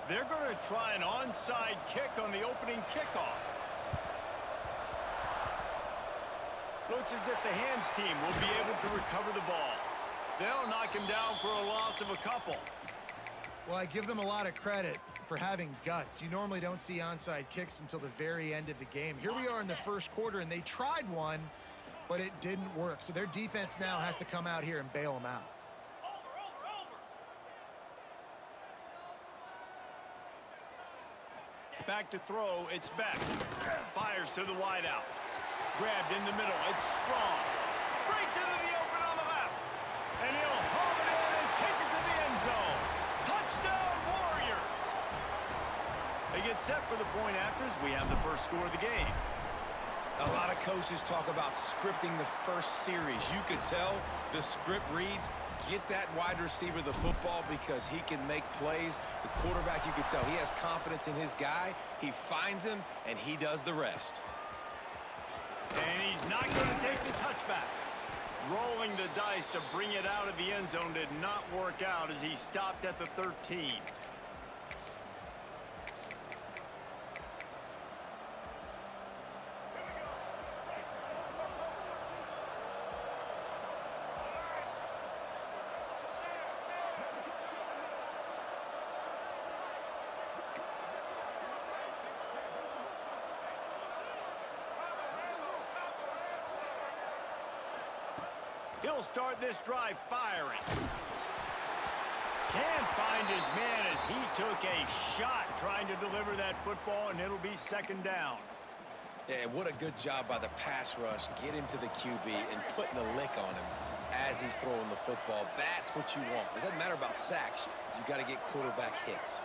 They're going to try an onside kick on the opening kickoff. Looks as if the hands team will be able to recover the ball. They'll knock him down for a loss of a couple. Well, I give them a lot of credit for having guts. You normally don't see onside kicks until the very end of the game. Here we are in the first quarter, and they tried one, but it didn't work. So their defense now has to come out here and bail them out. Back to throw, it's Beck. Fires to the wideout. Grabbed in the middle, it's Strong. Breaks into the open on the left. And he'll haul it in and take it to the end zone. Touchdown, Warriors! They get set for the point after as we have the first score of the game. A lot of coaches talk about scripting the first series. You could tell the script reads, get that wide receiver the football because he can make plays. The quarterback, you could tell, he has confidence in his guy. He finds him, and he does the rest. And he's not going to take the touchback. Rolling the dice to bring it out of the end zone did not work out as he stopped at the 13. He'll start this drive firing. Can't find his man as he took a shot trying to deliver that football, and it'll be second down. Yeah, what a good job by the pass rush, getting to the QB and putting a lick on him as he's throwing the football. That's what you want. It doesn't matter about sacks. You got to get quarterback hits.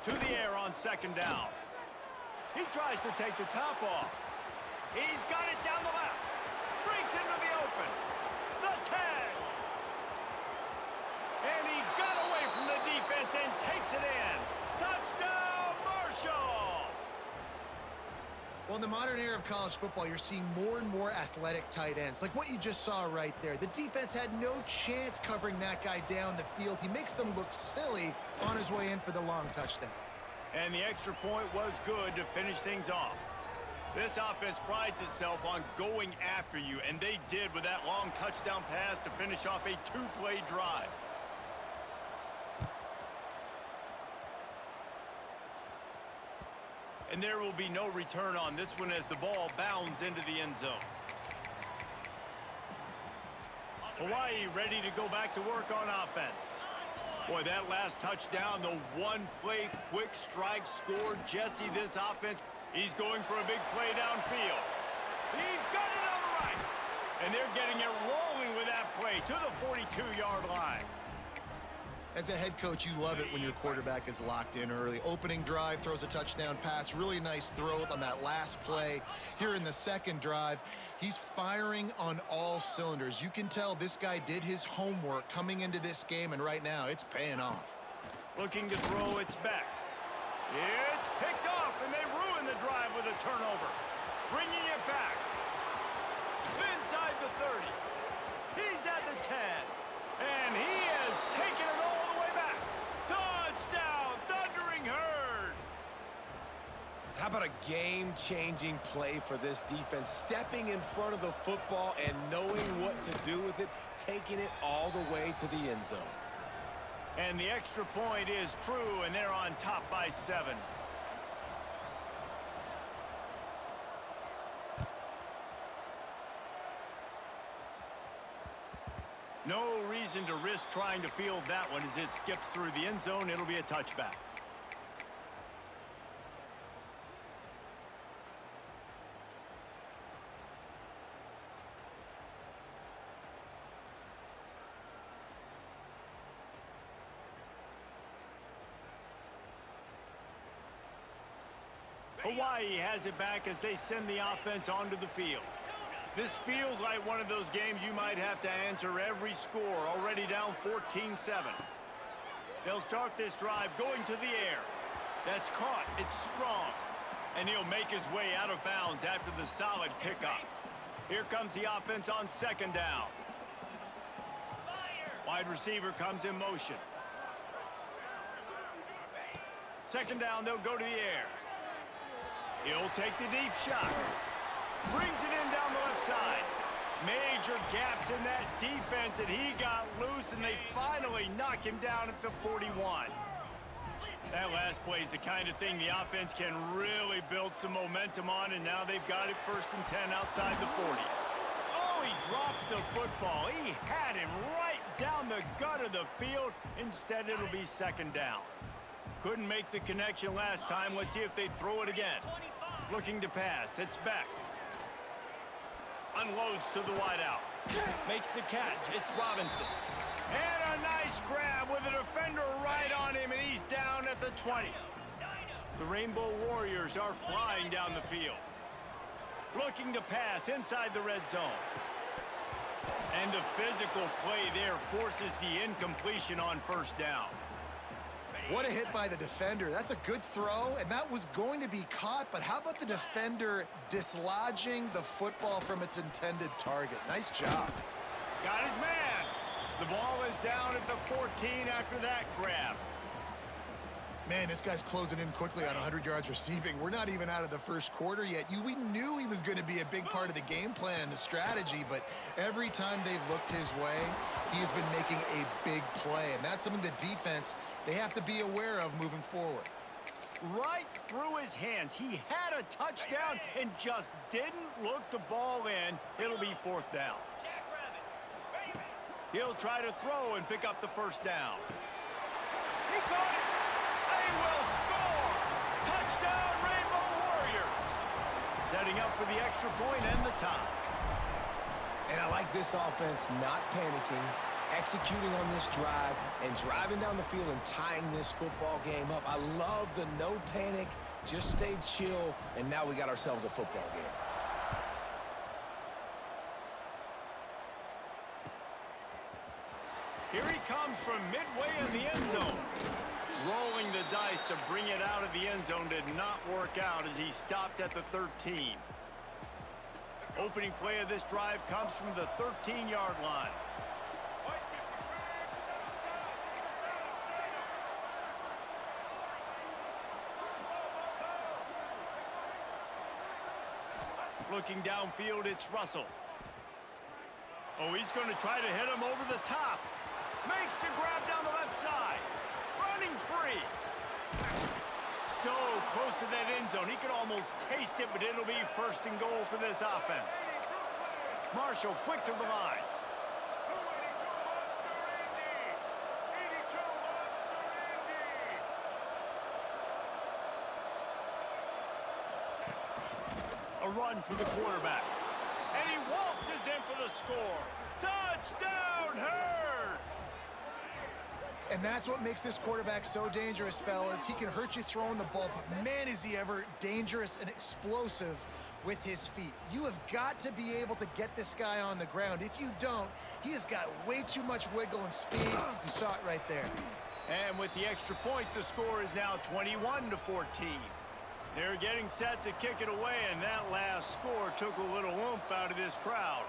To the air on second down. He tries to take the top off. He's got it down the left. Breaks into the open. The tag. And he got away from the defense and takes it in. Touchdown, Marshall! Well, in the modern era of college football, you're seeing more and more athletic tight ends, like what you just saw right there. The defense had no chance covering that guy down the field. He makes them look silly on his way in for the long touchdown. And the extra point was good to finish things off. This offense prides itself on going after you, and they did with that long touchdown pass to finish off a two-play drive. And there will be no return on this one as the ball bounds into the end zone. Hawaii ready to go back to work on offense. Boy, that last touchdown, the one-play quick strike scored Jesse this offense. He's going for a big play downfield. He's got it on the right. And they're getting it rolling with that play to the 42-yard line. As a head coach, you love it when your quarterback is locked in early. Opening drive, throws a touchdown pass. Really nice throw on that last play. Here in the second drive, he's firing on all cylinders. You can tell this guy did his homework coming into this game, and right now it's paying off. Looking to throw, it's back. It's picked off, and they ruin the drive with a turnover. Bringing it back. Inside the 30. He's at the 10. And he has taken it all the way back. Touchdown, Thundering Herd. How about a game-changing play for this defense? Stepping in front of the football and knowing what to do with it, taking it all the way to the end zone. And the extra point is true, and they're on top by 7. No reason to risk trying to field that one as it skips through the end zone. It'll be a touchback. Hawaii has it back as they send the offense onto the field. This feels like one of those games you might have to answer every score, already down 14-7. They'll start this drive going to the air. That's caught. It's Strong. And he'll make his way out of bounds after the solid pickup. Here comes the offense on second down. Wide receiver comes in motion. Second down, they'll go to the air. He'll take the deep shot. Brings it in down the left side. Major gaps in that defense, and he got loose, and they finally knock him down at the 41. That last play is the kind of thing the offense can really build some momentum on, and now they've got it 1st and 10 outside the 40. Oh, he drops the football. He had him right down the gut of the field. Instead, it'll be second down. Couldn't make the connection last time. Let's see if they throw it again. Looking to pass. It's back. Unloads to the wideout. Makes the catch. It's Robinson. And a nice grab with a defender right on him, and he's down at the 20. The Rainbow Warriors are flying down the field. Looking to pass inside the red zone. And the physical play there forces the incompletion on 1st down. What a hit by the defender. That's a good throw, and that was going to be caught, but how about the defender dislodging the football from its intended target? Nice job. Got his man. The ball is down at the 14 after that grab. Man, this guy's closing in quickly on 100 yards receiving. We're not even out of the 1st quarter yet. We knew he was going to be a big part of the game plan and the strategy, but every time they've looked his way, he's been making a big play, and that's something the defense, they have to be aware of moving forward. Right through his hands. He had a touchdown and just didn't look the ball in. It'll be 4th down. He'll try to throw and pick up the 1st down. He caught it. They will score. Touchdown, Rainbow Warriors. Setting up for the extra point and the tie. And I like this offense not panicking, executing on this drive, and driving down the field and tying this football game up. I love the no panic, just stay chill, and now we got ourselves a football game. Here he comes from midway in the end zone. Rolling the dice to bring it out of the end zone did not work out as he stopped at the 13. Opening play of this drive comes from the 13-yard line. Looking downfield, it's Russell. Oh, he's going to try to hit him over the top. Makes the grab down the left side. Running free. So close to that end zone. He could almost taste it, but it'll be 1st and goal for this offense. Marshall quick to the line. A run for the quarterback. And he waltzes in for the score. Touchdown, Hurd! And that's what makes this quarterback so dangerous, fellas. He can hurt you throwing the ball, but man, is he ever dangerous and explosive with his feet. You have got to be able to get this guy on the ground. If you don't, he has got way too much wiggle and speed. You saw it right there. And with the extra point, the score is now 21-14. They're getting set to kick it away, and that last score took a little oomph out of this crowd.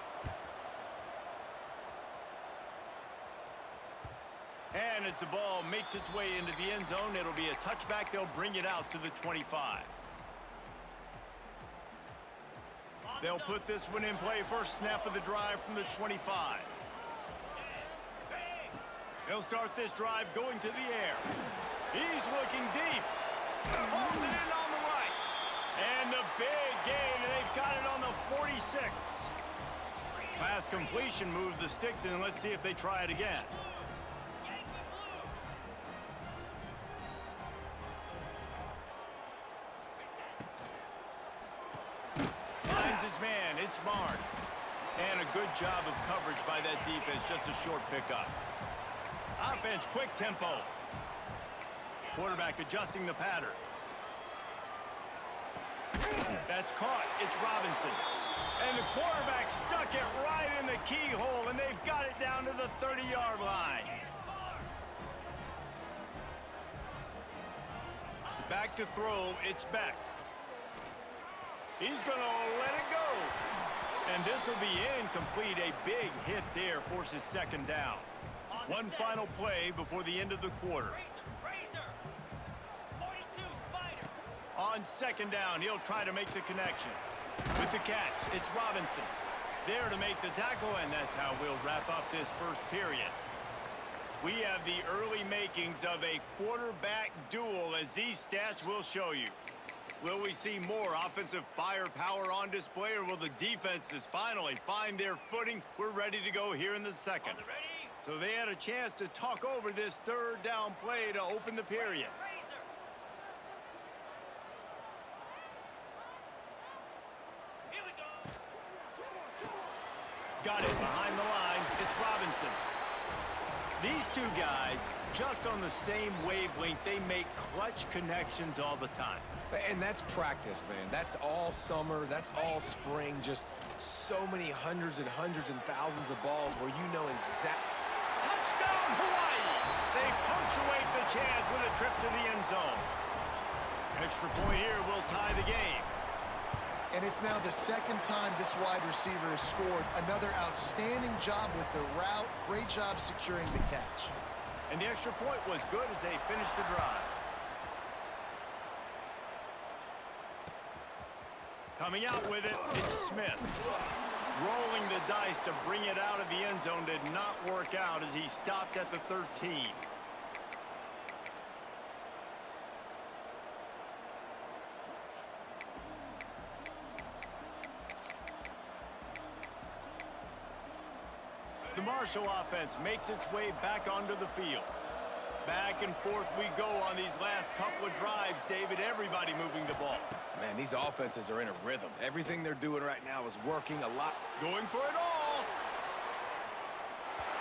And as the ball makes its way into the end zone, it'll be a touchback. They'll bring it out to the 25. They'll put this one in play. First snap of the drive from the 25. They'll start this drive going to the air. He's looking deep. Pulls it in on the right. And the big gain, and they've got it on the 46. Pass completion moved the sticks, and let's see if they try it again. Finds his man. It's Barnes. And a good job of coverage by that defense. Just a short pickup. Offense, quick tempo. Quarterback adjusting the pattern. That's caught. It's Robinson. And the quarterback stuck it right in the keyhole, and they've got it down to the 30-yard line. Back to throw. It's Beck. He's going to let it go. And this will be incomplete. A big hit there forces second down. One final play before the end of the quarter. On second down, he'll try to make the connection. With the catch, it's Robinson. There to make the tackle, and that's how we'll wrap up this first period. We have the early makings of a quarterback duel, as these stats will show you. Will we see more offensive firepower on display, or will the defenses finally find their footing? We're ready to go here in the second. So they had a chance to talk over this third down play to open the period. Got it behind the line. It's Robinson. These two guys, just on the same wavelength, they make clutch connections all the time. And that's practice, man. That's all summer. That's all spring. Just so many hundreds and thousands of balls where you know exactly. Touchdown, Hawaii! They punctuate the chance with a trip to the end zone. Extra point here will tie the game. And it's now the second time this wide receiver has scored. Another outstanding job with the route. Great job securing the catch. And the extra point was good as they finished the drive. Coming out with it, it's Smith. Rolling the dice to bring it out of the end zone did not work out as he stopped at the 13. The Marshall offense makes its way back onto the field. Back and forth we go on these last couple of drives, David. Everybody moving the ball. Man, these offenses are in a rhythm. Everything they're doing right now is working a lot. Going for it all.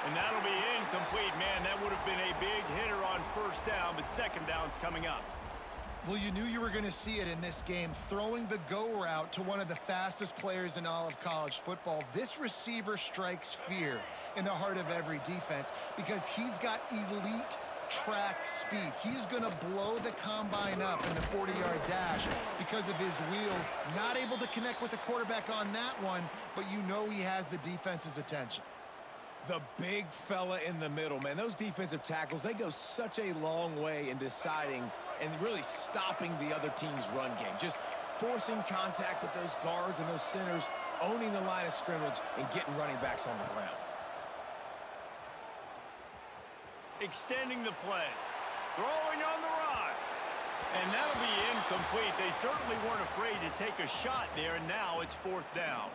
And that'll be incomplete. Man, that would have been a big hitter on first down, but second down's coming up. Well, you knew you were going to see it in this game, throwing the go route to one of the fastest players in all of college football. This receiver strikes fear in the heart of every defense because he's got elite track speed. He's going to blow the combine up in the 40-yard dash because of his wheels. Not able to connect with the quarterback on that one, but you know he has the defense's attention. The big fella in the middle, man. Those defensive tackles, they go such a long way in deciding and really stopping the other team's run game. Just forcing contact with those guards and those centers, owning the line of scrimmage, and getting running backs on the ground. Extending the play. Throwing on the run. And that'll be incomplete. They certainly weren't afraid to take a shot there, and now it's fourth down.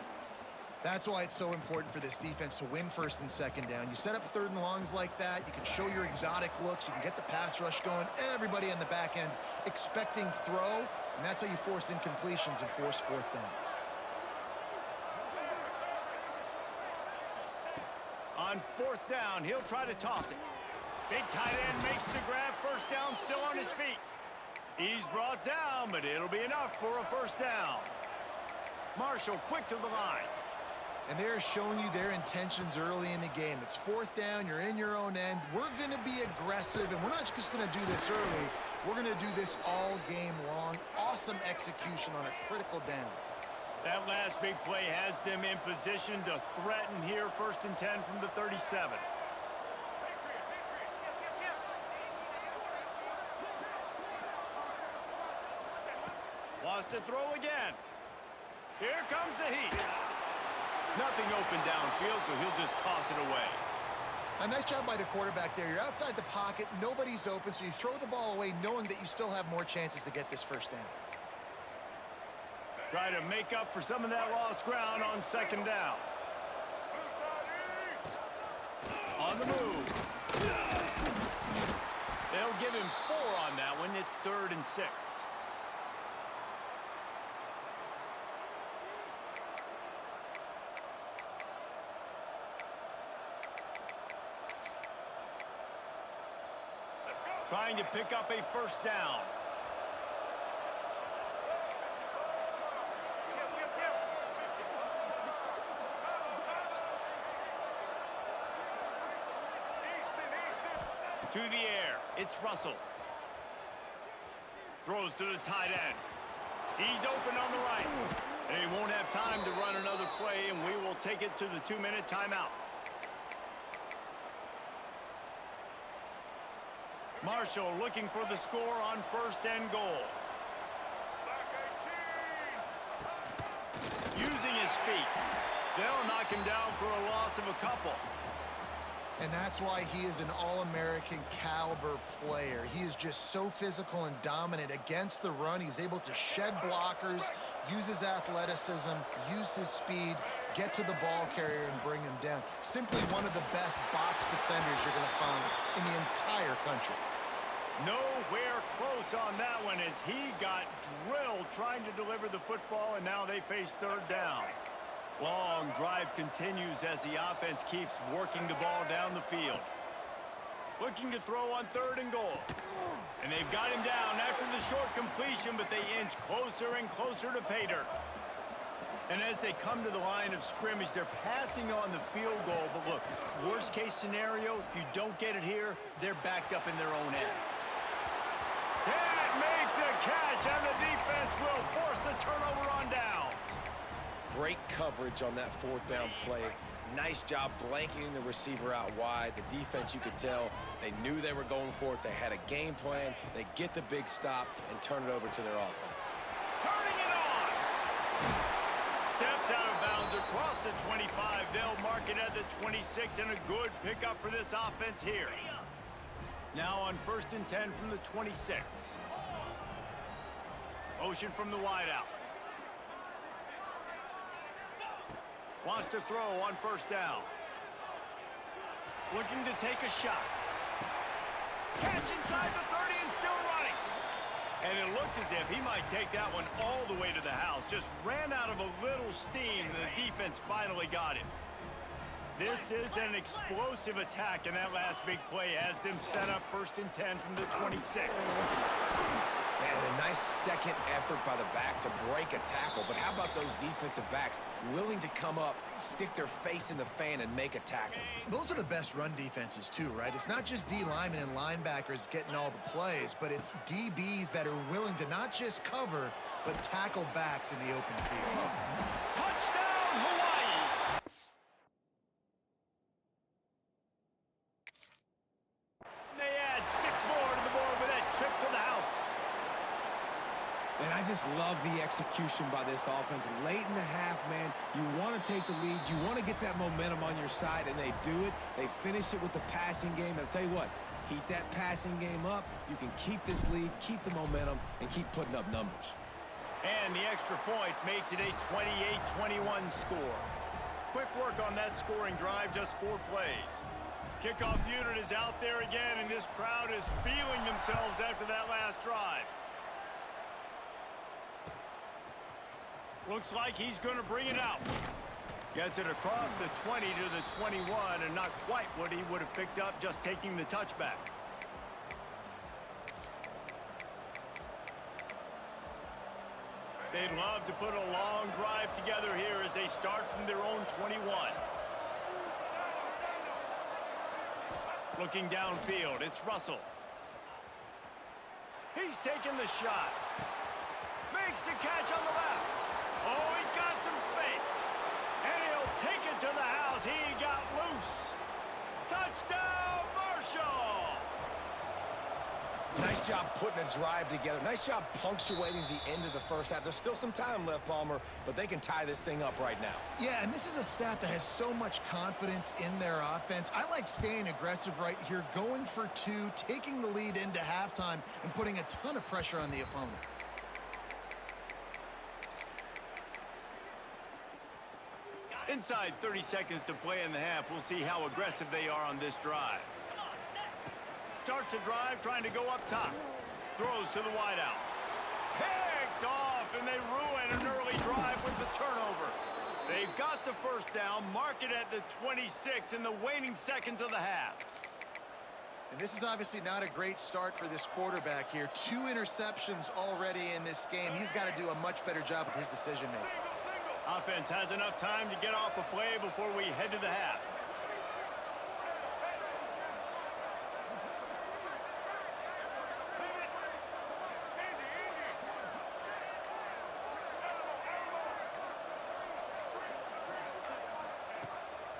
That's why it's so important for this defense to win first and second down. You set up third and longs like that, you can show your exotic looks, you can get the pass rush going, everybody on the back end expecting throw, and that's how you force incompletions and force fourth downs. On fourth down, he'll try to toss it. Big tight end makes the grab, first down, still on his feet. He's brought down, but it'll be enough for a first down. Marshall quick to the line. And they're showing you their intentions early in the game. It's fourth down, you're in your own end. We're going to be aggressive, and we're not just going to do this early. We're going to do this all game long. Awesome execution on a critical down. That last big play has them in position to threaten here, first and 10 from the 37. Wants to throw again. Here comes the heat. Nothing open downfield, so he'll just toss it away. A nice job by the quarterback there. You're outside the pocket, nobody's open, so you throw the ball away knowing that you still have more chances to get this first down. Try to make up for some of that lost ground on second down. On the move. They'll give him 4 on that one. It's 3rd and 6. Trying to pick up a first down. To the air, it's Russell. Throws to the tight end. He's open on the right. They won't have time to run another play, and we will take it to the 2-minute timeout. Marshall looking for the score on 1st and goal. Using his feet. They'll knock him down for a loss of a couple. And that's why he is an All-American caliber player. He is just so physical and dominant against the run. He's able to shed blockers, use his athleticism, use his speed, get to the ball carrier and bring him down. Simply one of the best box defenders you're going to find in the entire country. Nowhere close on that one as he got drilled trying to deliver the football, and now they face 3rd down. Long drive continues as the offense keeps working the ball down the field. Looking to throw on 3rd and goal. And they've got him down after the short completion, but they inch closer and closer to pay dirt. And as they come to the line of scrimmage, they're passing on the field goal. But look, worst case scenario, you don't get it here, they're backed up in their own end. Can't make the catch, and the defense will force the turnover on downs. Great coverage on that 4th down play. Nice job blanketing the receiver out wide. The defense, you could tell, they knew they were going for it. They had a game plan. They get the big stop and turn it over to their offense. Turning it on! Steps out of bounds across the 25. They'll mark it at the 26, and a good pickup for this offense here. Now on 1st and 10 from the 26. Motion from the wideout. Wants to throw on 1st down. Looking to take a shot. Catch inside the 30 and still running. And it looked as if he might take that one all the way to the house. Just ran out of a little steam, and the defense finally got him. This is an explosive attack, and that last big play has them set up 1st and 10 from the 26. Man, a nice second effort by the back to break a tackle. But how about those defensive backs willing to come up, stick their face in the fan, and make a tackle? Those are the best run defenses too, right? It's not just D linemen and linebackers getting all the plays, but it's DBs that are willing to not just cover, but tackle backs in the open field. Touchdown, Hawaii! They add 6 more to the board with that trip to the house. And I just love the execution by this offense. Late in the half, man, you want to take the lead. You want to get that momentum on your side, and they do it. They finish it with the passing game. And I'll tell you what, heat that passing game up. You can keep this lead, keep the momentum, and keep putting up numbers. And the extra point makes it a 28-21 score. Quick work on that scoring drive, just 4 plays. Kickoff unit is out there again, and this crowd is feeling themselves after that last drive. Looks like he's going to bring it out. Gets it across the 20 to the 21, and not quite what he would have picked up just taking the touchback. They'd love to put a long drive together here as they start from their own 21. Looking downfield, it's Russell. He's taking the shot. Makes the catch on the left. Oh, he's got some space. And he'll take it to the house. He got loose. Touchdown, Marshall! Nice job putting a drive together. Nice job punctuating the end of the first half. There's still some time left, Palmer, but they can tie this thing up right now. Yeah, and this is a stat that has so much confidence in their offense. I like staying aggressive right here, going for 2, taking the lead into halftime, and putting a ton of pressure on the opponent. Inside 30 seconds to play in the half. We'll see how aggressive they are on this drive. Starts a drive trying to go up top. Throws to the wideout. Picked off, and they ruin an early drive with the turnover. They've got the first down, mark it at the 26 in the waning seconds of the half. And this is obviously not a great start for this quarterback here. 2 interceptions already in this game. He's got to do a much better job with his decision-making. Offense has enough time to get off a play before we head to the half.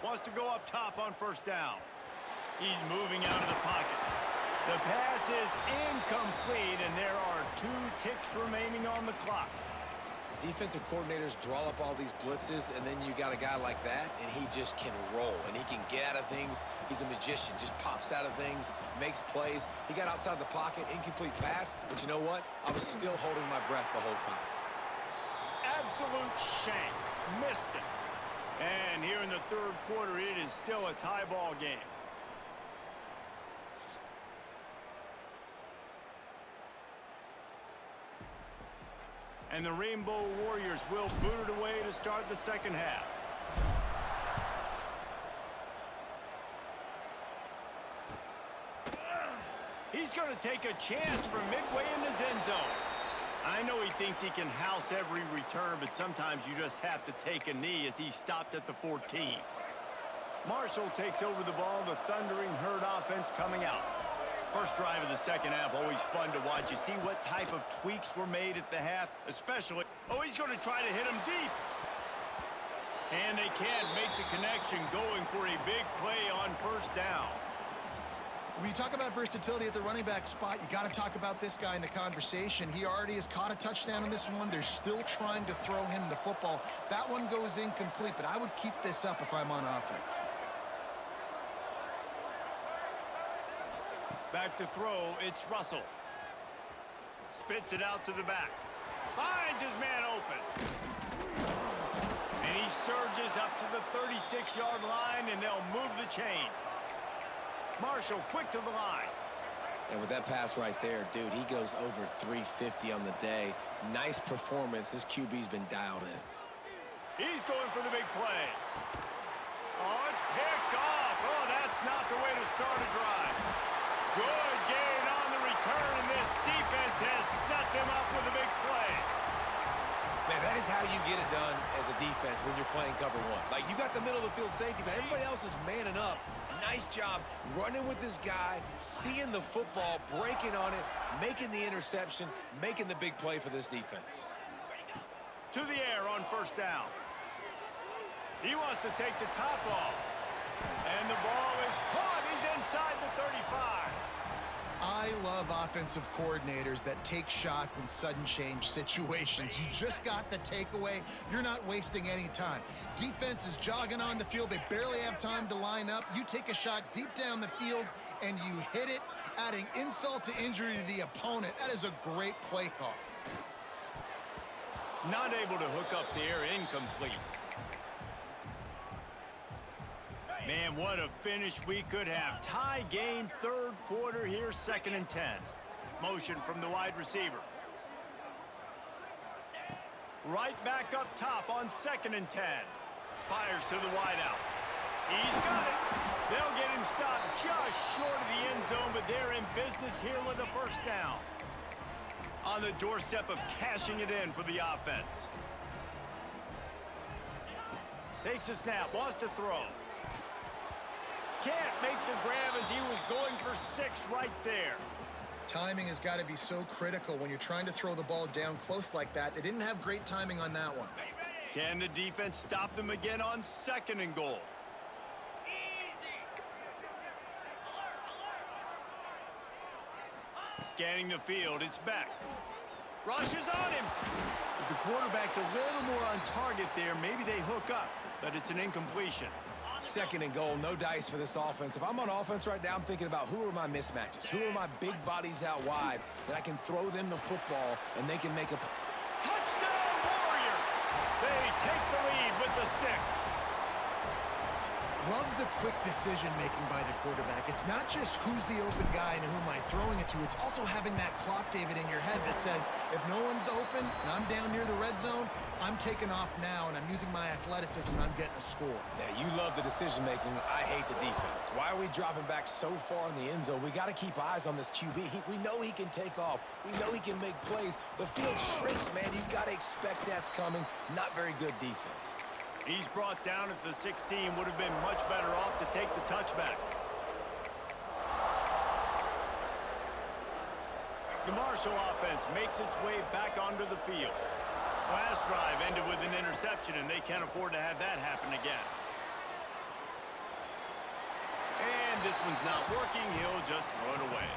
Wants to go up top on first down. He's moving out of the pocket. The pass is incomplete, and there are 2 ticks remaining on the clock. Defensive coordinators draw up all these blitzes, and then you got a guy like that, and he just can roll, and he can get out of things. He's a magician, just pops out of things, makes plays. He got outside the pocket, incomplete pass, but you know what? I was still holding my breath the whole time. Absolute shank. Missed it. And here in the 3rd quarter, it is still a tie ball game. And the Rainbow Warriors will boot it away to start the 2nd half. He's going to take a chance from midway in his end zone. I know he thinks he can house every return, but sometimes you just have to take a knee as he stopped at the 14. Marshall takes over the ball, the Thundering Herd offense coming out. First drive of the 2nd half, always fun to watch. You see what type of tweaks were made at the half, especially. Oh, he's going to try to hit him deep. And they can't make the connection, going for a big play on 1st down. When you talk about versatility at the running back spot, you got to talk about this guy in the conversation. He already has caught a touchdown in this one. They're still trying to throw him the football. That one goes incomplete, but I would keep this up if I'm on offense. Back to throw, it's Russell. Spits it out to the back. Finds his man open. And he surges up to the 36-yard line, and they'll move the chains. Marshall quick to the line. And with that pass right there, dude, he goes over 350 on the day. Nice performance. This QB's been dialed in. He's going for the big play. Oh, it's picked off. Oh, that's not the way to start a drive. Good gain on the return, and this defense has set them up with a big play. Man, that is how you get it done as a defense when you're playing cover 1. Like, you got the middle of the field safety, but everybody else is manning up. Nice job running with this guy, seeing the football, breaking on it, making the interception, making the big play for this defense. To the air on 1st down. He wants to take the top off. And the ball is caught. He's inside the 35. I love offensive coordinators that take shots in sudden change situations. You just got the takeaway. You're not wasting any time. Defense is jogging on the field. They barely have time to line up. You take a shot deep down the field, and you hit it, adding insult to injury to the opponent. That is a great play call. Not able to hook up the air, incomplete. Man, what a finish we could have. Tie game, 3rd quarter here, 2nd and 10. Motion from the wide receiver. Right back up top on 2nd and 10. Fires to the wideout. He's got it. They'll get him stopped just short of the end zone, but they're in business here with a 1st down. On the doorstep of cashing it in for the offense. Takes a snap, wants to throw. Can't make the grab as he was going for 6 right there. Timing has got to be so critical when you're trying to throw the ball down close like that. They didn't have great timing on that one. Can the defense stop them again on 2nd and goal? Scanning the field, it's back. Rushes on him. If the quarterback's a little more on target there, maybe they hook up, but it's an incompletion. 2nd and goal, no dice for this offense. If I'm on offense right now, I'm thinking about who are my mismatches? Who are my big bodies out wide that I can throw them the football and they can make a... Touchdown Warriors! They take the lead with the 6. Love the quick decision-making by the quarterback. It's not just who's the open guy and who am I throwing it to. It's also having that clock, David, in your head that says, if no one's open and I'm down near the red zone, I'm taking off now, and I'm using my athleticism, and I'm getting a score. Yeah, you love the decision-making. I hate the defense. Why are we dropping back so far in the end zone? We got to keep eyes on this QB. We know he can take off. We know he can make plays. The field shrinks, man. You got to expect that's coming. Not very good defense. He's brought down at the 16. Would have been much better off to take the touchback. The Marshall offense makes its way back onto the field. Last drive ended with an interception, and they can't afford to have that happen again. And this one's not working. He'll just throw it away.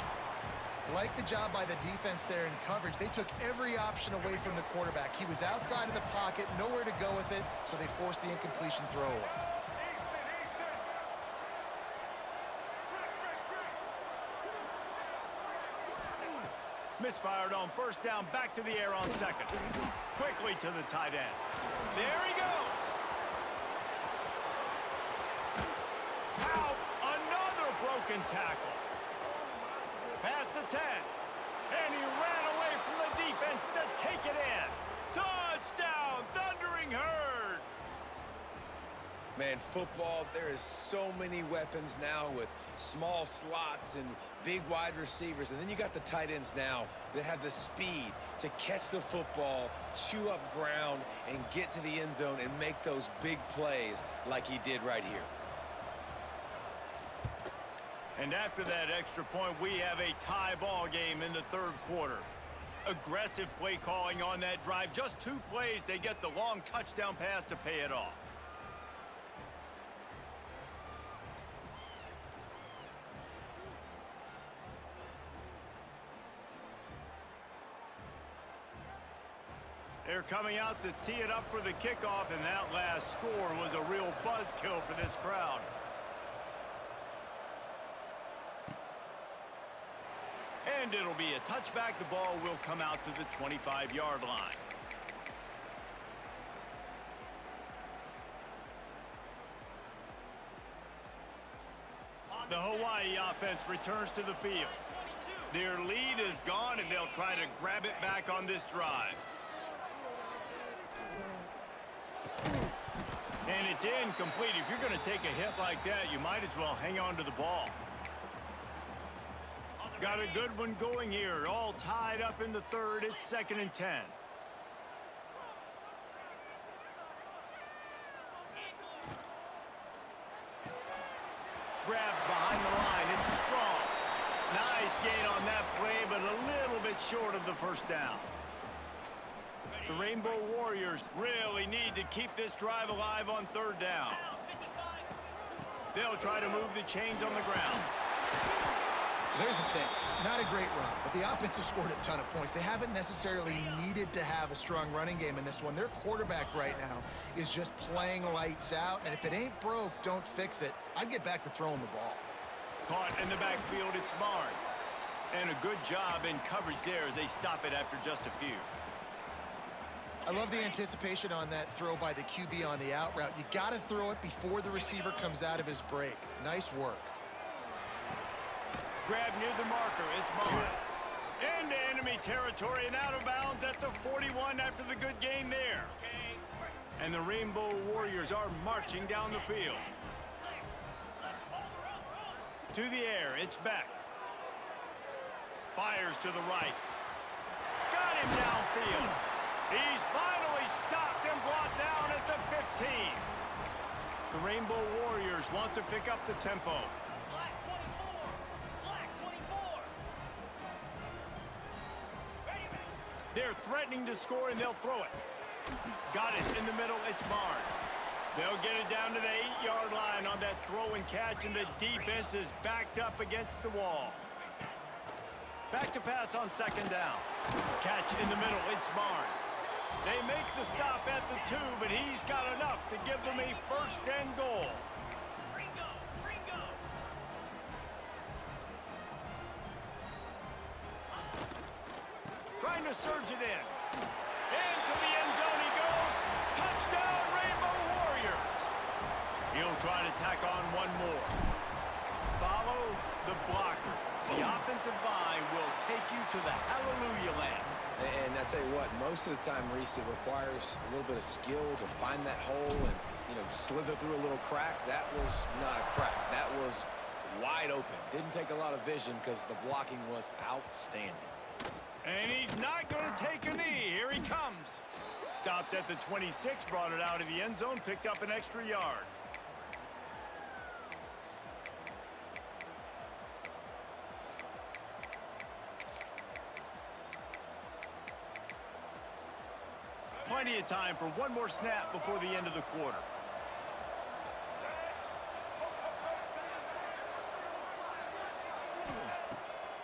Like the job by the defense there in coverage. They took every option away from the quarterback. He was outside of the pocket, nowhere to go with it, so they forced the incompletion throwaway. Misfired on first down, back to the air on second. Quickly to the tight end. There he goes. How? Another broken tackle. Past the 10. And he ran away from the defense to take it in. Touchdown, Thundering Herd. Man, football, there is so many weapons now with small slots and big wide receivers. And then you got the tight ends now that have the speed to catch the football, chew up ground, and get to the end zone and make those big plays like he did right here. And after that extra point, we have a tie ball game in the third quarter. Aggressive play calling on that drive. Just 2 plays, they get the long touchdown pass to pay it off. They're coming out to tee it up for the kickoff, and that last score was a real buzzkill for this crowd. And it'll be a touchback. The ball will come out to the 25-yard line. The Hawaii offense returns to the field. Their lead is gone, and they'll try to grab it back on this drive. And it's incomplete. If you're going to take a hit like that, you might as well hang on to the ball. Got a good one going here. All tied up in the third. It's 2nd and 10. Grabbed behind the line. It's strong. Nice gain on that play, but a little bit short of the first down. The Rainbow Warriors really need to keep this drive alive on 3rd down. They'll try to move the chains on the ground. There's the thing. Not a great run, but the offense has scored a ton of points. They haven't necessarily needed to have a strong running game in this one. Their quarterback right now is just playing lights out, and if it ain't broke, don't fix it. I'd get back to throwing the ball. Caught in the backfield, it's Barnes. And a good job in coverage there as they stop it after just a few. I love the anticipation on that throw by the QB on the out route. You got to throw it before the receiver comes out of his break. Nice work. Grab near the marker, it's Barnes. Into enemy territory and out of bounds at the 41 after the good gain there. And the Rainbow Warriors are marching down the field. To the air, it's Beck. Fires to the right. Got him downfield. He's finally stopped and brought down at the 15. The Rainbow Warriors want to pick up the tempo. They're threatening to score, and they'll throw it. Got it in the middle. It's Barnes. They'll get it down to the 8-yard line on that throw and catch, and the defense is backed up against the wall. Back to pass on 2nd down. Catch in the middle. It's Barnes. They make the stop at the 2, but he's got enough to give them a 1st and goal. Trying to surge it in. Into the end zone he goes. Touchdown, Rainbow Warriors. He'll try to tack on one more. Follow the blockers. The offensive line will take you to the hallelujah land. And I tell you what, most of the time, Reese, it requires a little bit of skill to find that hole and, slither through a little crack. That was not a crack. That was wide open. Didn't take a lot of vision because the blocking was outstanding. And he's not going to take a knee. Here he comes. Stopped at the 26, brought it out of the end zone, picked up an extra yard. Plenty of time for one more snap before the end of the quarter.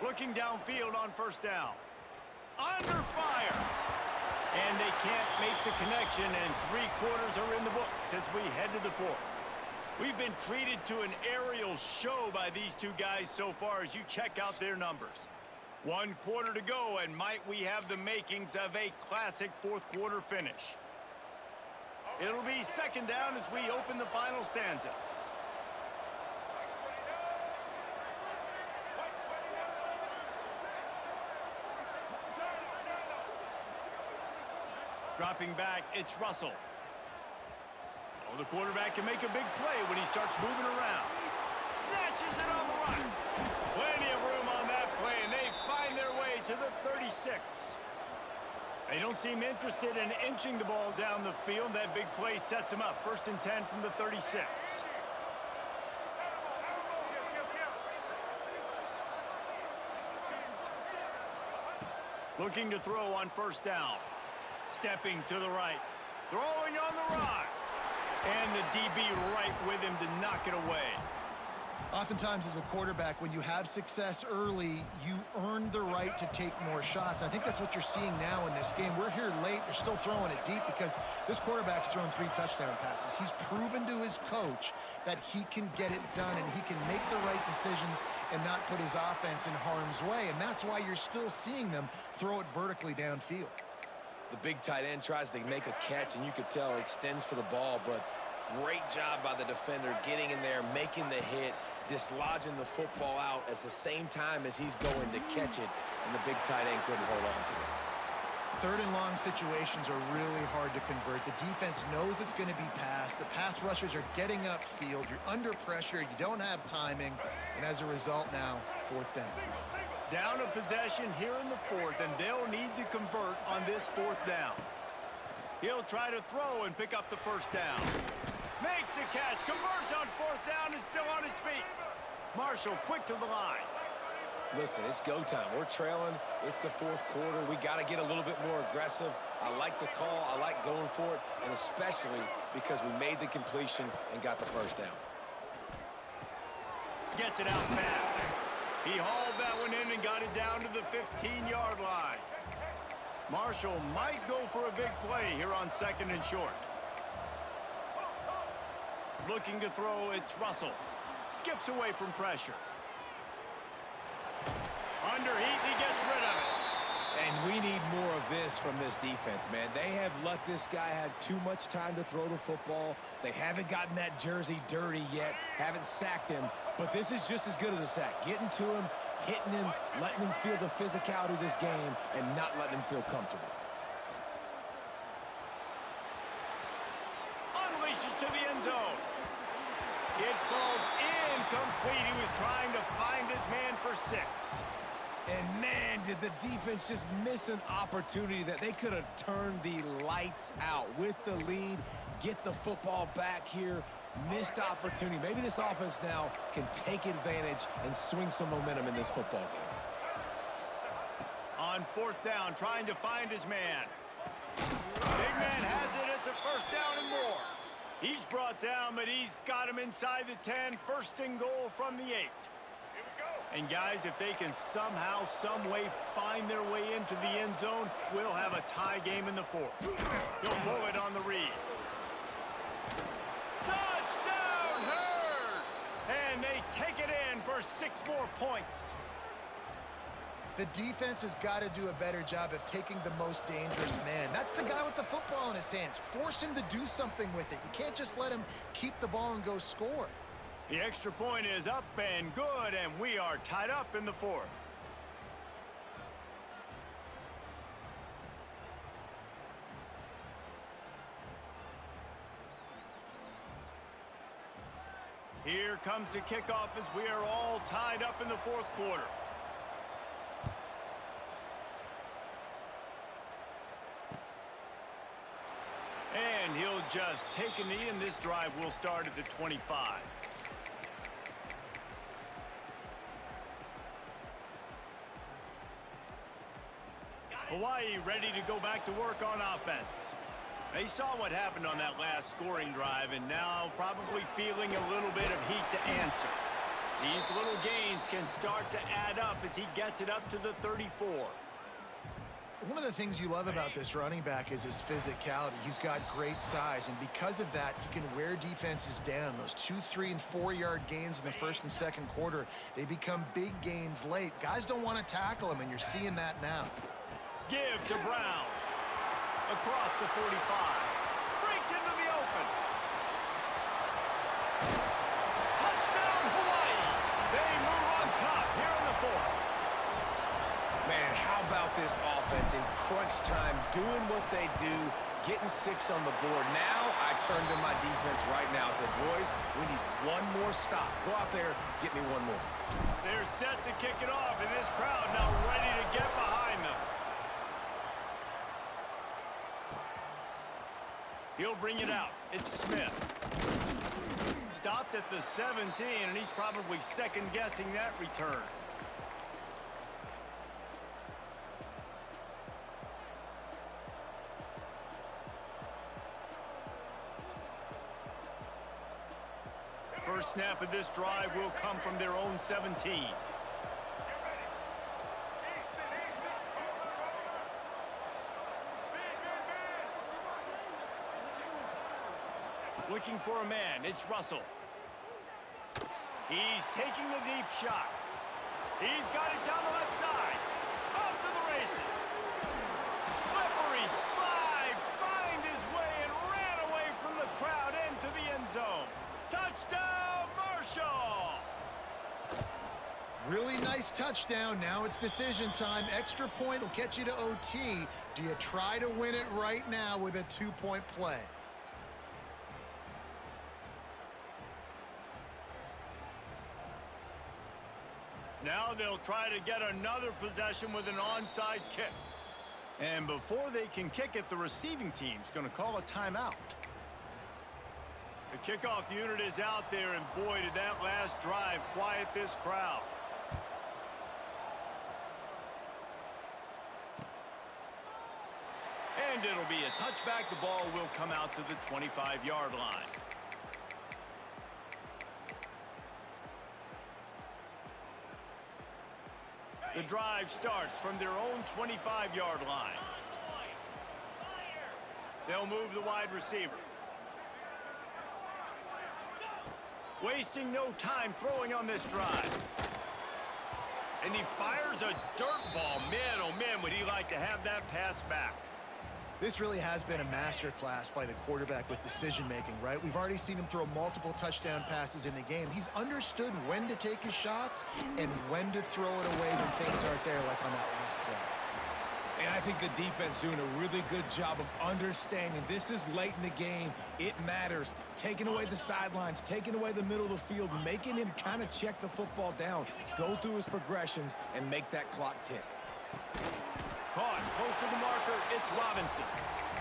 Looking downfield on first down. Under fire. And they can't make the connection, and 3 quarters are in the books as we head to the 4th. We've been treated to an aerial show by these two guys so far as you check out their numbers. 1 quarter to go, and might we have the makings of a classic 4th quarter finish. It'll be 2nd down as we open the final stanza. Dropping back, it's Russell. Oh, the quarterback can make a big play when he starts moving around. Snatches it on the run. Plenty of room on that play, and they find their way to the 36. They don't seem interested in inching the ball down the field. That big play sets them up. 1st and 10 from the 36. Looking to throw on 1st down. Stepping to the right. Throwing on the run. And the DB right with him to knock it away. Oftentimes as a quarterback, when you have success early, you earn the right to take more shots. And I think that's what you're seeing now in this game. We're here late. They're still throwing it deep because this quarterback's thrown 3 touchdown passes. He's proven to his coach that he can get it done and he can make the right decisions and not put his offense in harm's way. And that's why you're still seeing them throw it vertically downfield. The big tight end tries to make a catch, and you could tell extends for the ball, but great job by the defender getting in there, making the hit, dislodging the football out at the same time as he's going to catch it, and the big tight end couldn't hold on to it. 3rd and long situations are really hard to convert. The defense knows it's going to be passed. The pass rushers are getting upfield. You're under pressure. You don't have timing, and as a result now, 4th down. Down a possession here in the 4th, and they'll need to convert on this 4th down. He'll try to throw and pick up the 1st down. Makes the catch, converts on 4th down, is still on his feet. Marshall quick to the line. Listen, it's go time. We're trailing. It's the 4th quarter. We got to get a little bit more aggressive. I like the call. I like going for it, and especially because we made the completion and got the 1st down. Gets it out fast. He hauled that one in and got it down to the 15-yard line. Marshall might go for a big play here on 2nd and short. Looking to throw, it's Russell. Skips away from pressure. Under heat, he gets rid of it. And we need more of this from this defense, man. They have let this guy have too much time to throw the football. They haven't gotten that jersey dirty yet, haven't sacked him. But this is just as good as a sack. Getting to him, hitting him, letting him feel the physicality of this game, and not letting him feel comfortable. Unleashes to the end zone. It falls incomplete. He was trying to find his man for 6. And man, did the defense just miss an opportunity that they could have turned the lights out with the lead, get the football back here. Missed opportunity. Maybe this offense now can take advantage and swing some momentum in this football game. On 4th down, trying to find his man. Big man has it. It's a 1st down and more. He's brought down, but he's got him inside the 10. 1st and goal from the 8. And guys, if they can somehow, some way find their way into the end zone, we'll have a tie game in the 4th. He'll pull it on the read. Touchdown, Herd! And they take it in for 6 more points. The defense has got to do a better job of taking the most dangerous man. That's the guy with the football in his hands. Force him to do something with it. You can't just let him keep the ball and go score. The extra point is up and good, and we are tied up in the 4th. Here comes the kickoff as we are all tied up in the 4th quarter. And he'll just take a knee, and this drive will start at the 25. Hawaii ready to go back to work on offense. They saw what happened on that last scoring drive, and now probably feeling a little bit of heat to answer. These little gains can start to add up as he gets it up to the 34. One of the things you love about this running back is his physicality. He's got great size, and because of that, he can wear defenses down. Those 2, 3, and 4-yard gains in the first and second quarter, they become big gains late. Guys don't want to tackle him, and you're seeing that now. Give to Brown. Across the 45. Breaks into the open. Touchdown, Hawaii. They move on top here in the fourth. Man, how about this offense in crunch time, doing what they do, getting 6 on the board. Now I turn to my defense right now and said, boys, we need one more stop. Go out there, get me one more. They're set to kick it off, and this crowd now ready to get behind them. He'll bring it out. It's Smith. Stopped at the 17, and he's probably second-guessing that return. First snap of this drive will come from their own 17. Looking for a man, it's Russell. He's taking the deep shot. He's got it down the left side. Off to the races. Slippery slide, find his way and ran away from the crowd into the end zone. Touchdown, Marshall! Really nice touchdown. Now it's decision time. Extra point will get you to OT. Do you try to win it right now with a 2-point play? Now they'll try to get another possession with an onside kick. And before they can kick it, the receiving team's going to call a timeout. The kickoff unit is out there, and boy, did that last drive quiet this crowd. And it'll be a touchback. The ball will come out to the 25-yard line. The drive starts from their own 25-yard line. They'll move the wide receiver. Wasting no time throwing on this drive. And he fires a dirt ball. Man, oh man, would he like to have that pass back. This really has been a masterclass by the quarterback with decision-making, right? We've already seen him throw multiple touchdown passes in the game. He's understood when to take his shots and when to throw it away when things aren't there, like on that last play. And I think the defense doing a really good job of understanding this is late in the game. It matters. Taking away the sidelines, taking away the middle of the field, making him kind of check the football down, go through his progressions, and make that clock tick. Caught close to the marker, it's Robinson.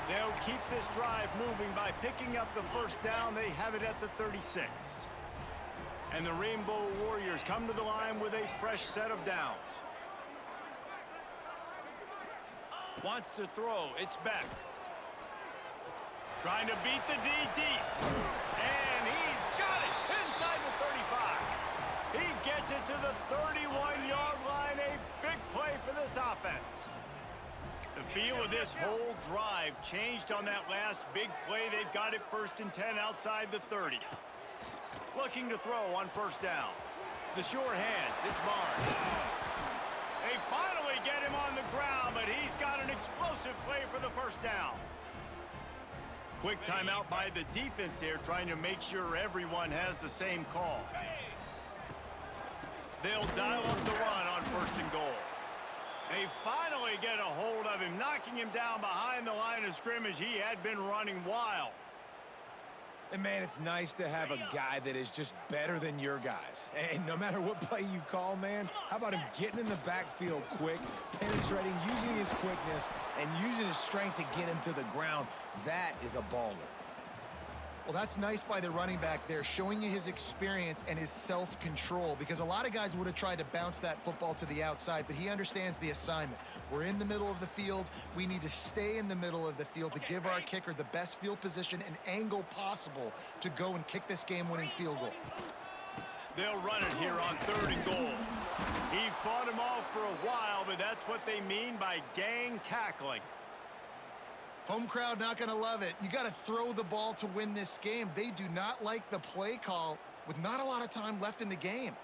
They'll keep this drive moving by picking up the first down. They have it at the 36. And the Rainbow Warriors come to the line with a fresh set of downs. Wants to throw, it's Beck. Trying to beat the D deep. And he's got it inside the 35. He gets it to the 31-yard line. A big play for this offense. The feel of this whole drive changed on that last big play. They've got it 1st and 10 outside the 30. Looking to throw on first down. The sure hands, it's Barnes. They finally get him on the ground, but he's got an explosive play for the first down. Quick timeout by the defense there, trying to make sure everyone has the same call. They'll dial up the run on 1st and goal. They finally get a hold of him, knocking him down behind the line of scrimmage. He had been running wild. And, man, it's nice to have a guy that is just better than your guys. And no matter what play you call, man, how about him getting in the backfield quick, penetrating, using his quickness, and using his strength to get him to the ground? That is a baller. Well, that's nice by the running back there, showing you his experience and his self-control, because a lot of guys would have tried to bounce that football to the outside, but he understands the assignment. We're in the middle of the field. We need to stay in the middle of the field to give our kicker the best field position and angle possible to go and kick this game-winning field goal. They'll run it here on 3rd and goal. He fought him off for a while, but that's what they mean by gang tackling. Home crowd not going to love it. You got to throw the ball to win this game. They do not like the play call with not a lot of time left in the game.